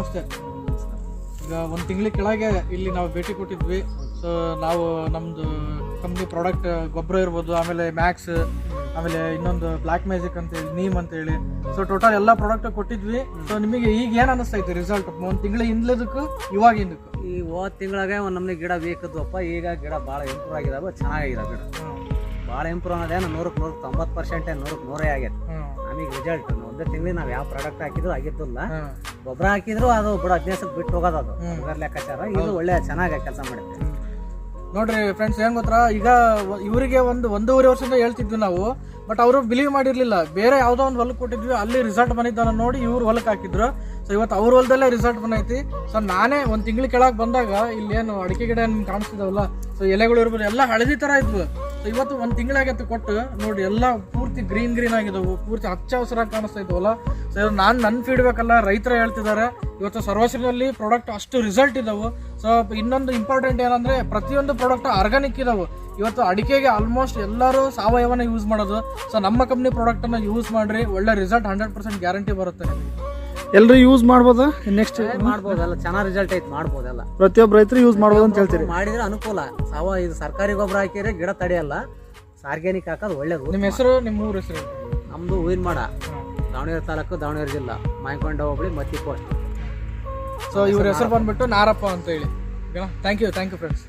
ನಮಸ್ತೆ. ಈಗ ಒಂದು ತಿಂಗಳ ಕೆಳಗೆ ಇಲ್ಲಿ ನಾವು ಭೇಟಿ ಕೊಟ್ಟಿದ್ವಿ. ಸೊ ನಾವು ನಮ್ಮದು ಕಂಪ್ನಿ ಪ್ರಾಡಕ್ಟ್ ಗೊಬ್ಬರ ಇರ್ಬೋದು, ಆಮೇಲೆ ಮ್ಯಾಕ್ಸ್, ಆಮೇಲೆ ಇನ್ನೊಂದು ಬ್ಲ್ಯಾಕ್ ಮ್ಯಾಜಿಕ್ ಅಂತೇಳಿ, ನೀಮ್ ಅಂತೇಳಿ, ಸೊ ಟೋಟಲ್ ಎಲ್ಲ ಪ್ರಾಡಕ್ಟ್ ಕೊಟ್ಟಿದ್ವಿ. ಸೊ ನಿಮಗೆ ಈಗ ಏನು ಅನಿಸ್ತೈತೆ ರಿಸಲ್ಟ್ ಒಂದು ತಿಂಗಳ ಹಿಂದ್ಲದಕ್ಕೂ ಇವಾಗಿಂದಕ್ಕೂ? ಈ ಹೋದ ತಿಂಗಳಾಗೆ ಒಂದು ನಮ್ಗೆ ಗಿಡ ಬೇಕಿದ್ವಪ್ಪ. ಈಗ ಗಿಡ ಭಾಳ ಇಂಪ್ರೂವ್ ಆಗಿದಾವೆ, ಚೆನ್ನಾಗಿದೆ ಗಿಡ. ಭಾಳ ಇಂಪ್ರೂವ್ ಅನ್ನೋದೇನು 100% 100% ಆಗೈತೆ ನಮಗೆ ರಿಸಲ್ಟ್. ಒಂದೇ ತಿಂಗಳಿಗೆ ನಾವು ಯಾವ ಪ್ರಾಡಕ್ಟ್ ಹಾಕಿದ್ರು ಆಗಿದ್ದಿಲ್ಲ. ಗೊಬ್ಬರ ಹಾಕಿದ್ರು ಅದು ಬಿಡ 15 ದಿವಸಕ್ಕೆ ಬಿಟ್ಟು ಹೋಗೋದು, ಅದು ಅದರ ಲೆಕ್ಕಾಚಾರ. ಇದು ಒಳ್ಳೆ ಚೆನ್ನಾಗಿ ಕೆಲಸ ಮಾಡುತ್ತೆ ನೋಡ್ರಿ ಫ್ರೆಂಡ್ಸ್. ಹೆಂಗ್ ಗೊತ್ತಾ, ಈಗ ಇವರಿಗೆ 1.5 ವರ್ಷದಿಂದ ಹೇಳ್ತಿದ್ವಿ ನಾವು, ಬಟ್ ಅವರು ಬಿಲೀವ್ ಮಾಡಿರ್ಲಿಲ್ಲ. ಬೇರೆ ಯಾವುದೋ ಒಂದು ಹೊಲಕ್ಕೆ ಕೊಟ್ಟಿದ್ವಿ, ಅಲ್ಲಿ ರಿಸಲ್ಟ್ ಬಂದಿದ್ದಾನ ನೋಡಿ ಇವ್ರು ಹೊಲಕ್ಕೆ ಹಾಕಿದ್ರು. ಸೊ ಇವತ್ತು ಅವ್ರ ಹೊಲದಲ್ಲೇ ರಿಸಲ್ಟ್ ಬಂದೈತಿ. ಸೊ ನಾನೇ ಒಂದು ತಿಂಗಳ ಕೆಳಗೆ ಬಂದಾಗ ಇಲ್ಲಿ ಏನು ಅಡಿಕೆ ಗಿಡ ನಿಮ್ಗೆ ಕಾಣಿಸ್ತಿದಾವಲ್ಲ, ಸೊ ಎಲೆಗಳು ಇರ್ಬೋದು, ಎಲ್ಲ ಹಳದಿ ತರ ಇದ್ವು. ಸೊ ಇವತ್ತು ಒಂದು ತಿಂಗಳಾಗತ್ತೆ ಕೊಟ್ಟು ನೋಡಿ, ಎಲ್ಲ ಪೂರ್ತಿ ಗ್ರೀನ್ ಆಗಿದಾವು, ಪೂರ್ತಿ ಹಚ್ಚ ಹಸಿರಾಗಿ ಕಾಣಿಸ್ತಾ ಇದ್ವಲ್ಲ. ಸೊ ನನ್ನ ಫೀಡ್ಬ್ಯಾಕ್ ಅಲ್ಲ, ರೈತರ ಹೇಳ್ತಿದ್ದಾರೆ. ಇವತ್ತು ಸರ್ವಶ್ರೀನಲ್ಲಿ ಪ್ರಾಡಕ್ಟ್ ಅಷ್ಟು ರಿಸಲ್ಟ್ ಇದಾವೆ. ಸೊ ಇನ್ನೊಂದು ಇಂಪಾರ್ಟೆಂಟ್ ಏನಂದ್ರೆ, ಪ್ರತಿಯೊಂದು ಪ್ರಾಡಕ್ಟ್ ಆರ್ಗಾನಿಕ್ ಇದಾವೆ. ಇವತ್ತು ಅಡಿಕೆಗೆ ಆಲ್ಮೋಸ್ಟ್ ಎಲ್ಲರೂ ಸಾವಯವನ ಯೂಸ್ ಮಾಡೋದು. ಸೊ ನಮ್ಮ ಕಂಪ್ನಿ ಪ್ರಾಡಕ್ಟ್ ಅನ್ನ ಯೂಸ್ ಮಾಡ್ರಿ, ಒಳ್ಳೆ ರಿಸಲ್ಟ್ 100% ಗ್ಯಾರಂಟಿ ಬರುತ್ತೆ. ಎಲ್ಲರೂ ಯೂಸ್ ಮಾಡ್ಬೋದಾ? ನೆಕ್ಸ್ಟ್ ಮಾಡ್ಬೋದಲ್ಲ, ಚೆನ್ನಾಗಿ ರಿಸಲ್ಟ್ ಐತೆ, ಮಾಡ್ಬೋದಲ್ಲ. ಪ್ರತಿಯೊಬ್ಬ ರೈತರು ಯೂಸ್ ಮಾಡ್ಬೋದು ಅಂತ ಹೇಳ್ತೀರಿ? ಮಾಡಿದ್ರೆ ಅನುಕೂಲ. ಇದು ಸರ್ಕಾರಿ ಗೊಬ್ಬರ ಹಾಕಿದ್ರೆ ಗಿಡ ತಡೆಯಲ್ಲ, ಆರ್ಗ್ಯಾನಿಕ್ ಹಾಕೋದು ಒಳ್ಳೇದು. ನಿಮ್ಮ ಹೆಸರು, ನಿಮ್ಮ ಊರ ಹೆಸರು? ನಮ್ದು ಹೂವಿನಮಾಡ, ದಾವಣಗೆರೆ ತಾಲೂಕು, ದಾವಣಗೆರೆ ಜಿಲ್ಲಾ, ಮಾಯಕೊಂಡ ಹೋಬಳಿ, ಮತ್ತಿ ಪೋಸ್ಟ್. ಸೊ ಇವ್ರ ಹೆಸರು ಬಂದ್ಬಿಟ್ಟು ನಾರಪ್ಪ ಅಂತ ಹೇಳಿ. Thank you friends.